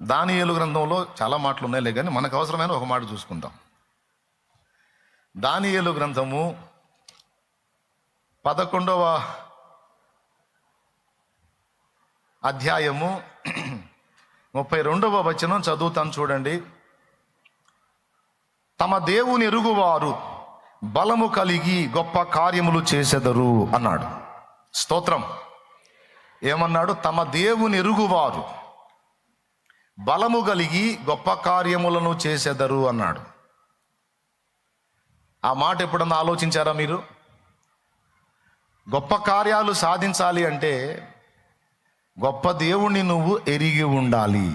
దానియేలు గ్రంథంలో చాలా మాటలు ఉన్నాయిలే, కానీ మనకు అవసరమైన ఒక మాట చూసుకుందాం. దానియేలు గ్రంథము 11వ అధ్యాయము 32వ వచనం చదువుతాను చూడండి. తమ దేవుని ఎరుగువారు బలము కలిగి గొప్ప కార్యములు చేసెదరు అన్నాడు. స్తోత్రం. ఏమన్నాడు? తమ దేవుని ఎరుగువారు బలము కలిగి గొప్ప కార్యములను చేసెదరు అన్నాడు. ఆ మాట ఎప్పుడన్నా ఆలోచించారా మీరు? గొప్ప కార్యాలు సాధించాలి అంటే గొప్ప దేవుణ్ణి నువ్వు ఎరిగి ఉండాలి.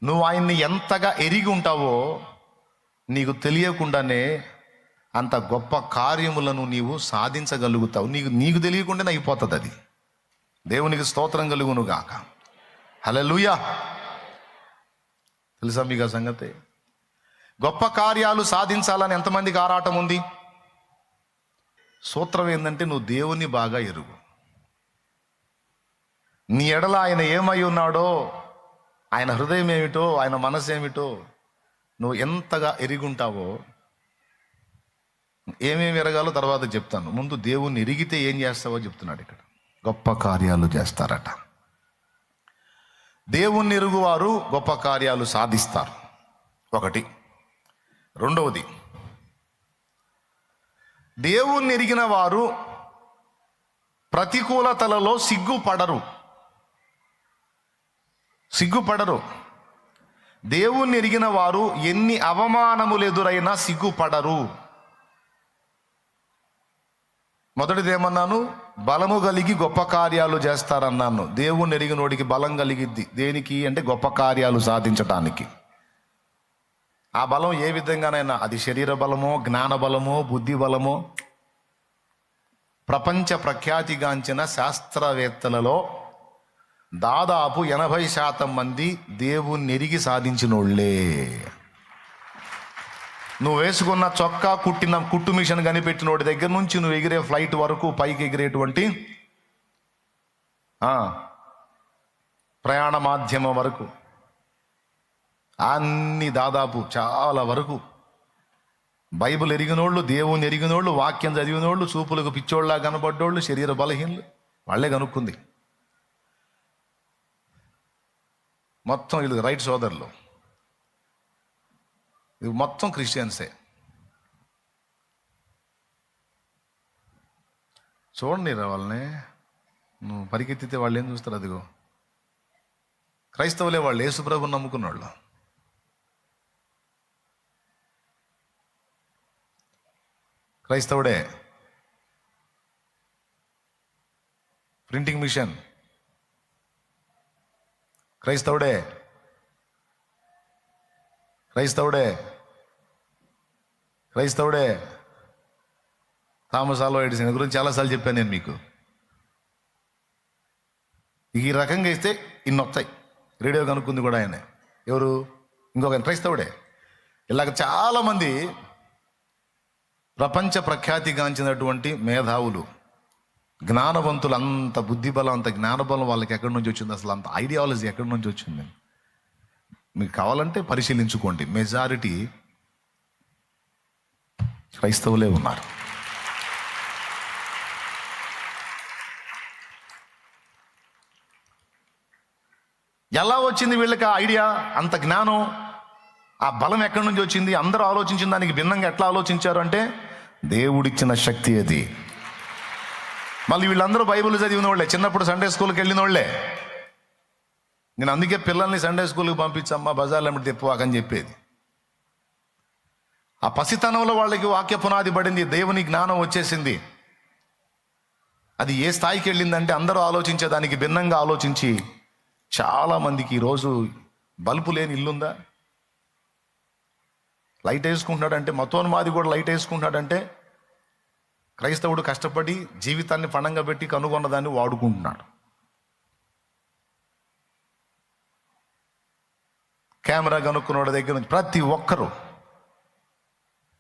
నువ్వు ఆయన్ని ఎంతగా ఎరిగి ఉంటావో నీకు తెలియకుండానే అంత గొప్ప కార్యములను నీవు సాధించగలుగుతావు. నీకు తెలియకుండానే అయిపోతుంది అది. దేవునికి స్తోత్రం కలుగును గాక. హల్లెలూయా. తెలుసా మీకు ఆ సంగతి? గొప్ప కార్యాలు సాధించాలని ఎంతమందికి ఆరాటం ఉంది? సూత్రం ఏంటంటే నువ్వు దేవుని బాగా ఎరుగు. నీ ఎడల ఆయన ఏమై ఉన్నాడో, ఆయన హృదయం ఏమిటో, ఆయన మనసు ఏమిటో నువ్వు ఎంతగా ఎరుగుంటావో, ఏమేమి ఎరగాలో తర్వాత చెప్తాను. ముందు దేవుణ్ణి ఎరిగితే ఏం చేస్తావో చెప్తున్నాడు ఇక్కడ. గొప్ప కార్యాలు చేస్తారట. దేవుణ్ణి ఎరుగువారు గొప్ప కార్యాలు సాధిస్తారు. ఒకటి. రెండవది, దేవుణ్ణి ఎరిగిన వారు ప్రతికూలతలలో సిగ్గుపడరు. దేవుణ్ణి ఎరిగిన వారు ఎన్ని అవమానములు ఎదురైనా సిగ్గుపడరు. మొదటిది ఏమన్నాను? బలము కలిగి గొప్ప కార్యాలు చేస్తారన్నాను. దేవుణ్ణి ఎరిగినోడికి బలం కలిగిద్ది. దేనికి అంటే గొప్ప కార్యాలు సాధించటానికి. ఆ బలం ఏ విధంగానైనా, అది శరీర బలమో, జ్ఞాన బలమో, బుద్ధి బలమో. ప్రపంచ ప్రఖ్యాతిగాంచిన శాస్త్రవేత్తలలో దాదాపు 80% మంది దేవుణ్ణి ఎరిగి సాధించినోళ్లే. నువ్వు వేసుకున్న చొక్కా కుట్టు మిషన్ కనిపెట్టినోడి దగ్గర నుంచి నువ్వు ఎగిరే ఫ్లైట్ వరకు, పైకి ఎగిరేటువంటి ప్రయాణ మాధ్యమం వరకు, అన్ని దాదాపు చాలా వరకు బైబిల్ ఎరిగినోళ్ళు, దేవుని ఎరిగినోళ్ళు, వాక్యం చదివినోళ్ళు, చూపులకు పిచ్చోళ్ళ కనబడ్డోళ్ళు, శరీర బలహీనలు, వాళ్ళే కనుక్కుంది. మొత్తం వీళ్ళు రైట్ సోదరులు, ఇవి మొత్తం క్రిస్టియన్సే. చూడండి వాళ్ళని. నువ్వు పరిగెత్తితే వాళ్ళు ఏం చూస్తారు? అదిగో క్రైస్తవులే వాళ్ళు, యేసుప్రభుని నమ్ముకున్న వాళ్ళు. క్రైస్తవుడే. ప్రింటింగ్ మిషన్ క్రైస్తవుడే. థామస్ ఆల్వా ఎడిసన్ గురించి చాలాసార్లు చెప్పాను నేను మీకు. ఈ రకంగా ఇస్తే ఇన్ని వస్తాయి. రేడియో కనుక్కుంది కూడా ఆయనే. ఎవరు? ఇంకొక క్రైస్తవుడే. ఇలాగ చాలామంది ప్రపంచ ప్రఖ్యాతిగాంచినటువంటి మేధావులు, జ్ఞానవంతులు, అంత బుద్ధిబలం, అంత జ్ఞానబలం వాళ్ళకి ఎక్కడి నుంచి వచ్చింది? అసలు అంత ఐడియాలజీ ఎక్కడి నుంచి వచ్చింది? మీకు కావాలంటే పరిశీలించుకోండి. మెజారిటీ క్రైస్తవులే ఉన్నారు. ఎలా వచ్చింది వీళ్ళకి ఆ ఐడియా, అంత జ్ఞానం, ఆ బలం ఎక్కడి నుంచి వచ్చింది? అందరూ ఆలోచించిన దానికి భిన్నంగా ఎట్లా ఆలోచించారు అంటే దేవుడిచ్చిన శక్తి అది. మళ్ళీ వీళ్ళందరూ బైబిల్ చదివిన వాళ్ళే, చిన్నప్పుడు సండే స్కూల్కి వెళ్ళిన వాళ్ళే. నేను అందుకే పిల్లల్ని సండే స్కూల్కి పంపించమ్మా, బజార్లో అమ్మటి తెప్పువాకని చెప్పేది. ఆ పసితనంలో వాళ్ళకి వాక్య పునాది పడింది, దేవుని జ్ఞానం వచ్చేసింది. అది ఏ స్థాయికి వెళ్ళిందంటే అందరూ ఆలోచించేదానికి భిన్నంగా ఆలోచించి చాలామందికి ఈరోజు బల్బు లేని ఇల్లుందా? లైట్ వేసుకుంటున్నాడంటే, మతోన్మాది కూడా లైట్ వేసుకుంటున్నాడంటే క్రైస్తవుడు కష్టపడి జీవితాన్ని పణంగా పెట్టి కనుగొన్నదాన్ని వాడుకుంటున్నాడు. కెమెరా కనుక్కున్న దగ్గర నుంచి ప్రతి ఒక్కరూ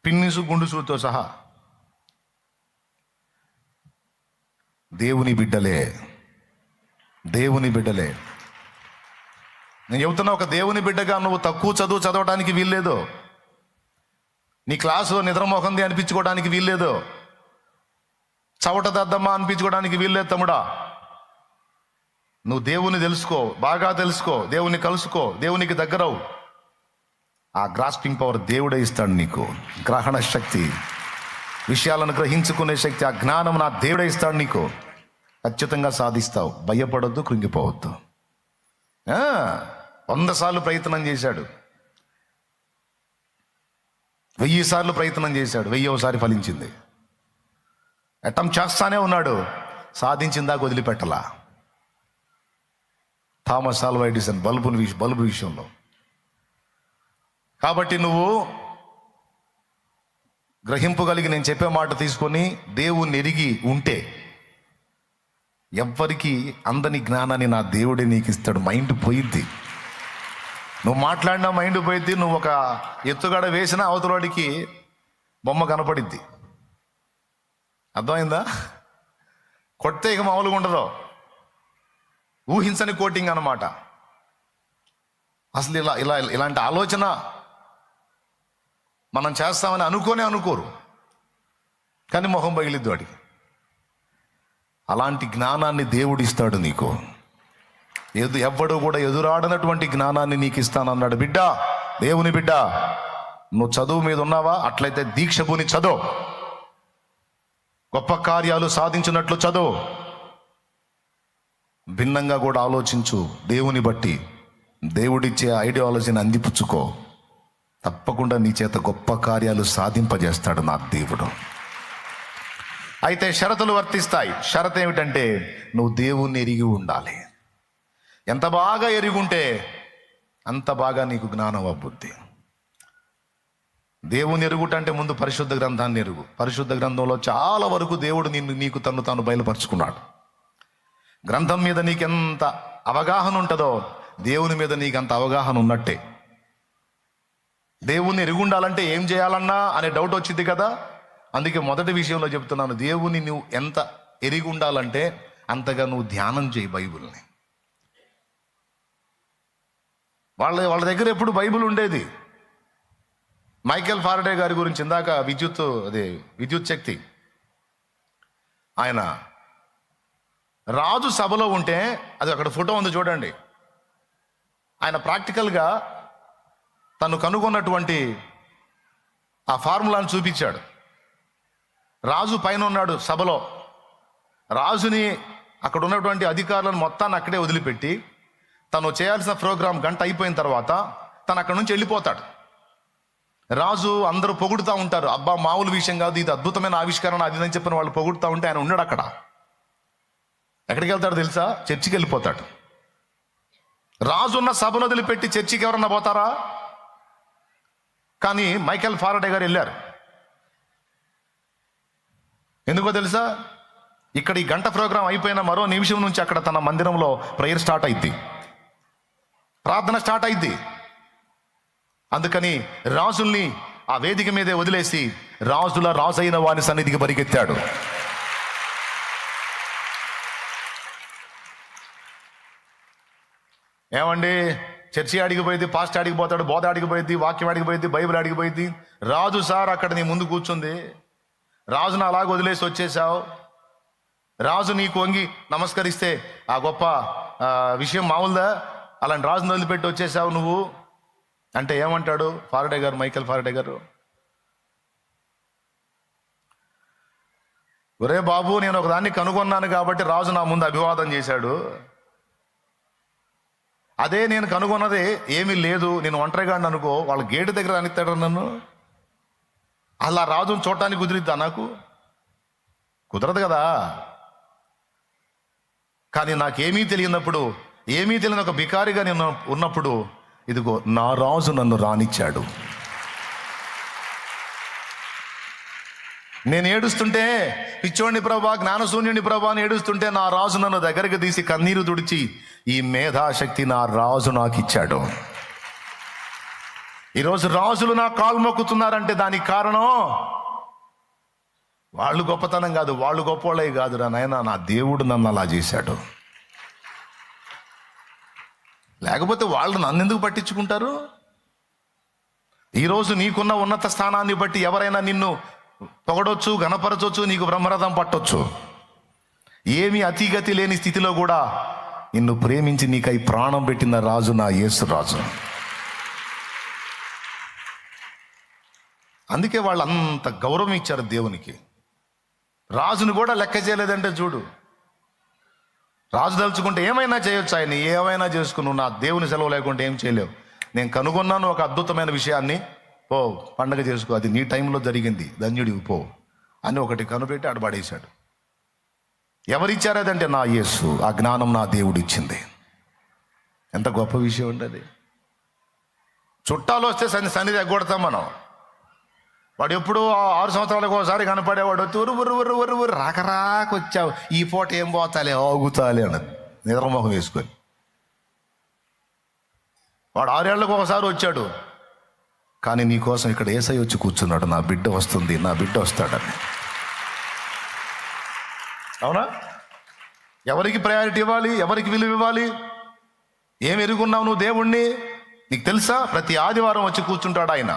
పిన్నిసు గుండుసుతో సహా దేవుని బిడ్డలే. నేను చెబుతున్నా, ఒక దేవుని బిడ్డగా నువ్వు తక్కువ చదువు చదవడానికి వీల్లేదు. నీ క్లాసులో నిద్రమోకంది అనిపించుకోవడానికి వీల్లేదు. చవట దద్దమ్మా అనిపించుకోవడానికి వీల్లేదు తమ్ముడా. నువ్వు దేవుని తెలుసుకో, బాగా తెలుసుకో, దేవుని కలుసుకో, దేవునికి దగ్గరవు. ఆ గ్రాస్పింగ్ పవర్ దేవుడే ఇస్తాడు నీకు. గ్రహణ శక్తి, విషయాలను గ్రహించుకునే శక్తి, ఆ జ్ఞానం నా దేవుడే ఇస్తాడు నీకు. ఖచ్చితంగా సాధిస్తావు. భయపడొద్దు, కృంగిపోవద్దు. 100 సార్లు ప్రయత్నం చేశాడు, 1000 సార్లు ప్రయత్నం చేశాడు, 1000సారి ఫలించింది. అటెంప్ట్ చేస్తానే ఉన్నాడు, సాధించిందాక వదిలిపెట్టలా. థామస్ ఆల్వా ఎడిసన్ బల్బు విషయంలో. కాబట్టి నువ్వు గ్రహింపగలిగి నేను చెప్పే మాట తీసుకొని దేవుణ్ణి ఎరిగి ఉంటే ఎవ్వరికి అందని జ్ఞానాన్ని నా దేవుడే నీకు ఇస్తాడు. మైండ్ పోయిద్ది, నువ్వు మాట్లాడినా మైండ్ పోయిద్ది. నువ్వు ఒక ఎత్తుగడ వేసినా అవతలవాడికి బొమ్మ కనపడిద్ది. అర్థమైందా? కొడితే ఇక మామూలుగా ఉండదు. ఊహించని కోటింగ్ అన్నమాట. అసలు ఇలాంటి ఆలోచన మనం చేస్తామని అనుకోరు, కానీ మొహం పగిలిద్దు వాడికి. అలాంటి జ్ఞానాన్ని దేవుడు ఇస్తాడు నీకు. ఎవ్వడు కూడా ఎదురాడనటువంటి జ్ఞానాన్ని నీకు ఇస్తానన్నాడు. బిడ్డ, దేవుని బిడ్డ, నువ్వు చదువు మీద ఉన్నావా? అట్లయితే దీక్ష పూని చదువు, గొప్ప కార్యాలు సాధించినట్లు చదువు. భిన్నంగా కూడా ఆలోచించు. దేవుని బట్టి దేవుడిచ్చే ఐడియాలజీని అందిపుచ్చుకో. తప్పకుండా నీ చేత గొప్ప కార్యాలు సాధింపజేస్తాడు నా దేవుడు. అయితే షరతులు వర్తిస్తాయి. షరతు ఏమిటంటే నువ్వు దేవుణ్ణి ఎరిగి ఉండాలి. ఎంత బాగా ఎరిగుంటే అంత బాగా నీకు జ్ఞానం అబ్బుద్ది. దేవుని ఎరుగుట ముందు పరిశుద్ధ గ్రంథాన్ని ఎరుగు. పరిశుద్ధ గ్రంథంలో చాలా వరకు దేవుడు నీకు తను తాను బయలుపరుచుకున్నాడు. గ్రంథం మీద నీకెంత అవగాహన ఉంటుందో దేవుని మీద నీకంత అవగాహన ఉన్నట్టే. దేవుణ్ణి ఎరుగుండాలంటే ఏం చేయాలన్నా అనే డౌట్ వచ్చింది కదా. అందుకే మొదటి విషయంలో చెప్తున్నాను, దేవుని నువ్వు ఎంత ఎరిగి ఉండాలంటే అంతగా నువ్వు ధ్యానం చేయి బైబిల్ని. వాళ్ళ దగ్గర ఎప్పుడు బైబిల్ ఉండేది. మైకేల్ ఫారడే గారి గురించి ఇందాక విద్యుత్ శక్తి, ఆయన రాజు సభలో ఉంటే, అది అక్కడ ఫోటో ఉంది చూడండి, ఆయన ప్రాక్టికల్గా తను కనుగొన్నటువంటి ఆ ఫార్ములాను చూపించాడు. రాజు పైన ఉన్నాడు సభలో. రాజుని అక్కడ ఉన్నటువంటి అధికారులను మొత్తాన్ని అక్కడే వదిలిపెట్టి తను చేయాల్సిన ప్రోగ్రాం గంట అయిపోయిన తర్వాత తను అక్కడ నుంచి వెళ్ళిపోతాడు. రాజు అందరూ పొగుడుతూ ఉంటారు, అబ్బా మామూలు విషయం కాదు, ఇది అద్భుతమైన ఆవిష్కరణ, అది అని చెప్పిన వాళ్ళు పొగుడుతూ ఉంటే ఆయన ఉన్నాడు అక్కడ. ఎక్కడికి వెళ్తాడు తెలుసా? చర్చికి వెళ్ళిపోతాడు. రాజు ఉన్న సభను వదిలిపెట్టి చర్చికి ఎవరన్నా పోతారా? కానీ మైకేల్ ఫారడే గారు వెళ్ళారు. ఎందుకో తెలుసా? ఇక్కడ ఈ గంట ప్రోగ్రాం అయిపోయిన మరో నిమిషం నుంచి అక్కడ తన మందిరంలో ప్రేయర్ స్టార్ట్ అయింది, ప్రార్థన స్టార్ట్ అయింది. అందుకని రాజుల్ని ఆ వేదిక మీదే వదిలేసి రాజుల రాజైన వాని సన్నిధికి పరిగెత్తాడు. ఏమండి, చర్చి అడిగిపోయింది, పాస్ట్ అడిగిపోతాడు, బోధ అడిగిపోయింది, వాక్యం అడిగిపోయింది, బైబిల్ అడిగిపోయింది. రాజు సార్ అక్కడ నీ ముందు కూర్చుంది, రాజును అలాగ వదిలేసి వచ్చేసావు. రాజు నీకు వంగి నమస్కరిస్తే ఆ గొప్ప విషయం మామూలుదా? అలాంటి రాజును వదిలిపెట్టి వచ్చేసావు నువ్వు అంటే ఏమంటాడు ఫారడే గారు, మైకేల్ ఫారడే గారు? ఒరే బాబు, నేను ఒకదాన్ని కనుగొన్నాను కాబట్టి రాజు నా ముందు అభివాదం చేశాడు. అదే నేను కనుగొన్నది ఏమీ లేదు, నేను ఒంటరిగాడిని అనుకో, వాళ్ళ గేటు దగ్గర అనిస్తాడు నన్ను. అలా రాజును చూడటానికి కుదిరిద్దా? నాకు కుదరదు కదా. కానీ నాకేమీ తెలియనప్పుడు, ఏమీ తెలియని ఒక బికారిగా నేను ఉన్నప్పుడు, ఇదిగో నా రాజు నన్ను రానిచ్చాడు. నేను ఏడుస్తుంటే, పిచ్చోడిని ప్రభా, జ్ఞానశూన్యుని ప్రభా అని ఏడుస్తుంటే, నా రాజు నన్ను దగ్గరికి తీసి కన్నీరు తుడిచి ఈ మేధాశక్తి నా రాజు నాకు ఇచ్చాడు. ఈరోజు రాజులు నా కాలు మొక్కుతున్నారంటే దానికి కారణం వాళ్ళు గొప్పతనం కాదు, వాళ్ళు గొప్పవాళ్ళే కాదురా నాయన, నా దేవుడు నన్ను అలా చేశాడు. లేకపోతే వాళ్ళు నన్ను ఎందుకు పట్టించుకుంటారు? ఈరోజు నీకున్న ఉన్నత స్థానాన్ని బట్టి ఎవరైనా నిన్ను పొగడొచ్చు, గణపరచొచ్చు, నీకు బ్రహ్మరథం పట్టొచ్చు. ఏమీ అతిగతి లేని స్థితిలో కూడా నిన్ను ప్రేమించి నీకై ప్రాణం పెట్టిన రాజు నా యేసు రాజు. అందుకే వాళ్ళు అంత గౌరవం ఇచ్చారు దేవునికి. రాజుని కూడా లెక్క చేయలేదంటే చూడు. రాజు తలుచుకుంటే ఏమైనా చేయొచ్చు, ఆయన ఏమైనా చేసుకున్నావు, నా దేవుని సెలవు లేకుంటే ఏం చేయలేవు. నేను కనుగొన్నాను ఒక అద్భుతమైన విషయాన్ని, పో పండగ చేసుకో, అది నీ టైంలో జరిగింది, ధన్యుడివి పో అని ఒకటి కనుపెట్టి ఆడబడేశాడు. ఎవరిచ్చారు అదంటే నా యేసు. ఆ జ్ఞానం నా దేవుడు ఇచ్చింది. ఎంత గొప్ప విషయం ఉంటుంది. చుట్టాలు వస్తే సన్నిధి ఎగ్గొడతాం మనం. వాడు ఎప్పుడూ 6 సంవత్సరాలకు ఒకసారి కనపడేవాడు వచ్చి ఉరు రాకరాకొచ్చావు, ఈ పూట ఏం పోతాలే ఆగుతాలే అన్నది నిద్రమోహం వేసుకొని. వాడు 6 ఏళ్లకు ఒకసారి వచ్చాడు, కానీ నీకోసం ఇక్కడ యేసయ్య వచ్చి కూర్చున్నాడు. నా బిడ్డ వస్తుంది, నా బిడ్డ వస్తాడని. అవునా? ఎవరికి ప్రయారిటీ ఇవ్వాలి, ఎవరికి విలువ ఇవ్వాలి? ఏం ఎరుగున్నావు నువ్వు దేవుణ్ణి? నీకు తెలుసా? ప్రతి ఆదివారం వచ్చి కూర్చుంటాడు ఆయన.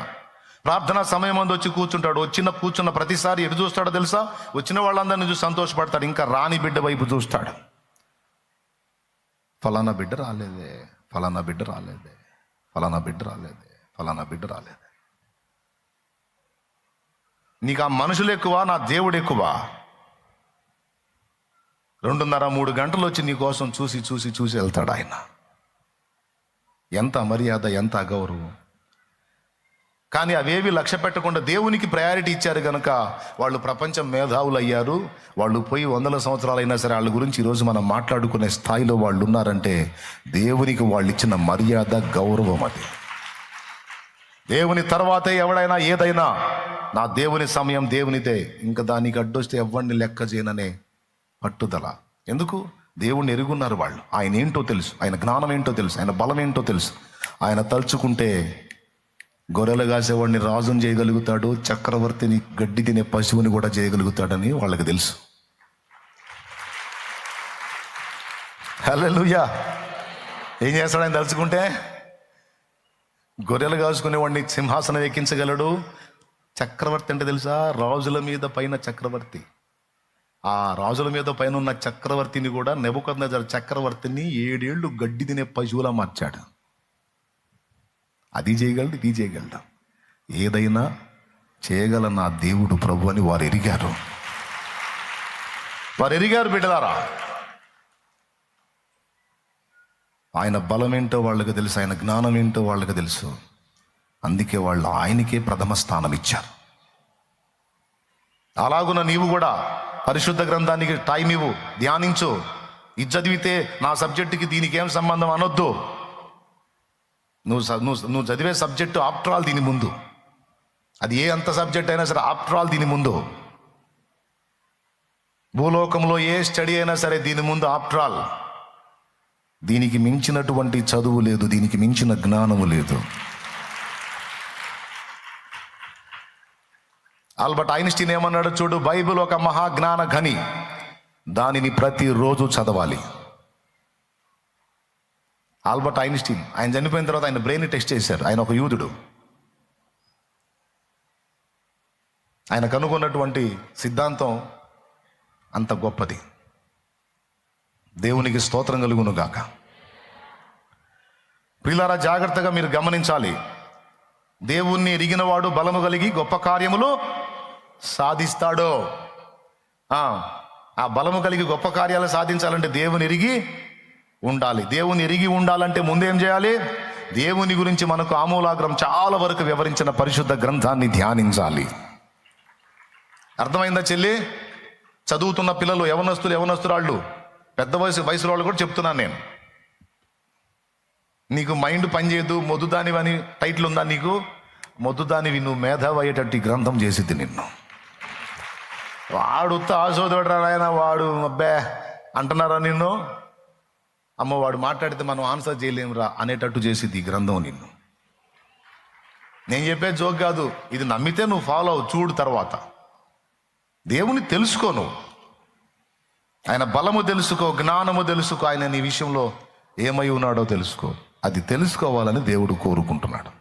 ప్రార్థనా సమయం అందు వచ్చి కూర్చుంటాడు. కూర్చున్న ప్రతిసారి ఎటు చూస్తాడో తెలుసా? వచ్చిన వాళ్ళందరినీ చూసి సంతోషపడతాడు. ఇంకా రాని బిడ్డ వైపు చూస్తాడు. ఫలానా బిడ్డ రాలేదే, ఫలానా బిడ్డ రాలేదే, ఫలానా బిడ్డ రాలేదే, ఫలానా బిడ్డ రాలేదే. నీకు ఆ మనుషులు ఎక్కువ, నా దేవుడు ఎక్కువ? 2:30-3 గంటలు వచ్చి నీ కోసం చూసి చూసి చూసి వెళ్తాడు ఆయన. ఎంత మర్యాద, ఎంత అగౌరవం. కానీ అవేవి లక్ష్య పెట్టకుండా దేవునికి ప్రయారిటీ ఇచ్చారు కనుక వాళ్ళు ప్రపంచం మేధావులు అయ్యారు. వాళ్ళు పోయి 100 సంవత్సరాలైనా సరే వాళ్ళ గురించి ఈరోజు మనం మాట్లాడుకునే స్థాయిలో వాళ్ళు ఉన్నారంటే దేవునికి వాళ్ళు ఇచ్చిన మర్యాద, గౌరవం అది. దేవుని తర్వాతే ఎవడైనా ఏదైనా. నా దేవుని సమయం దేవునిదే, ఇంకా దానికి అడ్డొస్తే ఎవరిని లెక్క చేయననే పట్టుదల. ఎందుకు? దేవుణ్ణి ఎరుగున్నారు వాళ్ళు. ఆయన ఏంటో తెలుసు, ఆయన జ్ఞానం ఏంటో తెలుసు, ఆయన బలం ఏంటో తెలుసు. ఆయన తలుచుకుంటే గొర్రెలు కాసేవాడిని రాజుని చేయగలుగుతాడు, చక్రవర్తిని గడ్డి తినే పశువుని కూడా చేయగలుగుతాడని వాళ్ళకి తెలుసు. హల్లెలూయా. ఏం చేస్తాడు ఆయన తలుచుకుంటే? గొర్రెలు కాసుకునేవాడిని సింహాసనం ఎక్కించగలడు. చక్రవర్తి అంటే తెలుసా? రాజుల మీద పైన చక్రవర్తి. ఆ రాజుల మీద పైన ఉన్న చక్రవర్తిని కూడా, నెబుకద్నెజర్ చక్రవర్తిని 7 ఏళ్ళు గడ్డి తినే పశువులా మార్చాడు. అది చేయగలడు, ఇది చేయగలడు. ఏదైనా చేయగల నా దేవుడు ప్రభు అని వారు ఎరిగారు. బిడ్డలారా. ఆయన బలం ఏంటో వాళ్ళకి తెలుసు, ఆయన జ్ఞానం ఏంటో వాళ్ళకి తెలుసు. అందుకే వాళ్ళు ఆయనకే ప్రథమ స్థానం ఇచ్చారు. అలాగున నీవు కూడా పరిశుద్ధ గ్రంథానికి టైం ఇవ్వు, ధ్యానించు. ఇది చదివితే నా సబ్జెక్టుకి దీనికి ఏం సంబంధం అనొద్దు. నువ్వు చదివే సబ్జెక్టు ఆఫ్టర్ ఆల్ దీని ముందు. అది ఏ అంత సబ్జెక్ట్ అయినా సరే ఆఫ్టర్ ఆల్ దీని ముందు. భూలోకంలో ఏ స్టడీ అయినా సరే దీని ముందు ఆఫ్టర్ ఆల్. దీనికి మించినటువంటి చదువు లేదు, దీనికి మించిన జ్ఞానము లేదు. ఆల్బర్ట్ ఐన్స్టీన్ ఏమన్నాడు చూడు, బైబిల్ ఒక మహాజ్ఞాన ఖని, దానిని ప్రతిరోజు చదవాలి. ఆల్బర్ట్ ఐన్స్టీన్, ఆయన చనిపోయిన తర్వాత ఆయన బ్రెయిన్ టెస్ట్ చేశారు. ఆయన ఒక యూదుడు. ఆయన కనుగొన్నటువంటి సిద్ధాంతం అంత గొప్పది. దేవునికి స్తోత్రం కలుగును గాక. ప్రియులారా, జాగ్రత్తగా మీరు గమనించాలి. దేవుణ్ణి ఎరిగినవాడు బలము కలిగి గొప్ప కార్యములు సాధిస్తాడు. ఆ బలము కలిగి గొప్ప కార్యాలు సాధించాలంటే దేవుని ఎరిగి ఉండాలి. దేవుని ఎరిగి ఉండాలంటే ముందేం చేయాలి? దేవుని గురించి మనకు ఆమూలాగ్రం చాలా వరకు వివరించిన పరిశుద్ధ గ్రంథాన్ని ధ్యానించాలి. అర్థమైందా చెల్లి? చదువుతున్న పిల్లలు, యవనస్తురాళ్ళు, పెద్ద వయసు వాళ్ళు కూడా చెప్తున్నాను నేను. నీకు మైండ్ పనిచేయదు, మొద్దుదానివి అని టైటిల్ ఉందా నీకు? మొద్దుదానివి, నువ్వు మేధావి అయ్యేటట్టు గ్రంథం చేసిద్ది నిన్ను. వాడు ఆశోదోడరా ఆయన, వాడు అబ్బే అంటున్నారా నిన్ను? అమ్మ వాడు మాట్లాడితే మనం ఆన్సర్ చేయలేమురా అనేటట్టు చేసిద్ది ఈ గ్రంథం నిన్ను. నేను చెప్పే జోక్ కాదు, ఇది నమ్మితే నువ్వు ఫాలో అవు, చూడు. తర్వాత దేవుని తెలుసుకో, నువ్వు ఆయన బలము తెలుసుకో, జ్ఞానము తెలుసుకో, ఆయన నీ విషయంలో ఏమై ఉన్నాడో తెలుసుకో. అది తెలుసుకోవాలని దేవుడు కోరుకుంటున్నాడు.